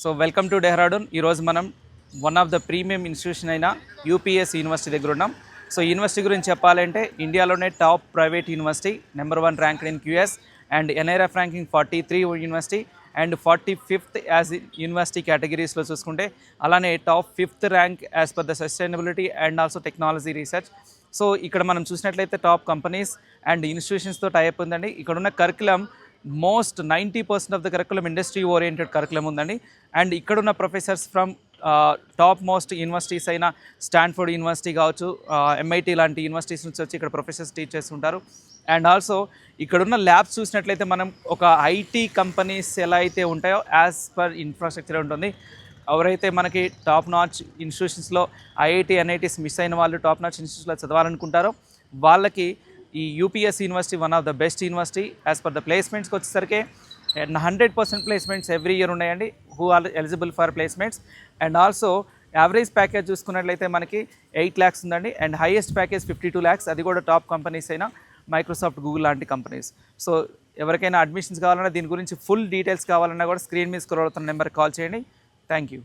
So welcome to Dehradun. ఈరోజు మనం one of the premium institution అయిన యూపీఎస్ యూనివర్సిటీ దగ్గర ఉన్నాం. సో యూనివర్సిటీ గురించి చెప్పాలంటే ఇండియాలోనే top private university, number 1 rank in QS and NIRF ranking 43 university and 45th as university కేటగిరీస్లో చూసుకుంటే, అలానే top 5th rank as per the sustainability and also technology research. So ఇక్కడ మనం చూసినట్లయితే టాప్ కంపెనీస్ అండ్ ఇన్స్టిట్యూషన్స్తో టైప్ ఉందండి. ఇక్కడున్న curriculum most 90% of the curriculum industry oriented curriculum ఉందండి. అండ్ ఇక్కడున్న professors from top most universities అయిన స్టాన్ఫోర్డ్ యూనివర్సిటీ కావచ్చు, ఎంఐటీ లాంటి యూనివర్సిటీస్ నుంచి వచ్చి ఇక్కడ ప్రొఫెసర్స్ టీచ్ చేస్తుంటారు. అండ్ ఆల్సో ఇక్కడున్న ల్యాబ్స్ చూసినట్లయితే మనం ఒక ఐటీ కంపెనీస్ ఎలా అయితే ఉంటాయో యాజ్ పర్ ఇన్ఫ్రాస్ట్రక్చర్ ఉంటుంది. ఎవరైతే మనకి టాప్ నాచ్ ఇన్స్టిట్యూషన్స్లో ఐఐటీ ఎన్ఐటీస్ మిస్ అయిన వాళ్ళు టాప్ నాచ్ ఇన్స్టిట్యూషన్స్లో చదవాలనుకుంటారో వాళ్ళకి ఈ UPS university one of the best university. As per the ప్లేస్మెంట్స్కి వచ్చేసరికి 100% ప్లేస్మెంట్స్ ఎవ్రీ ఇయర్ ఉన్నాయండి, who are eligible for placements. And also average package చూసుకున్నట్లయితే మనకి 8 lakhs ఉందండి. అండ్ హైయెస్ట్ ప్యాకేజ్ 52 lakhs, అది కూడా టాప్ కంపెనీస్ అయినా మైక్రోసాఫ్ట్, గూగుల్ లాంటి కంపెనీస్. సో ఎవరికైనా అడ్మిషన్స్ కావాలన్నా, దీని గురించి ఫుల్ డీటెయిల్స్ కావాలన్నా కూడా స్క్రీన్ మీద స్క్రోల్ అవుతున్న నెంబర్కి కాల్ చేయండి. Thank you.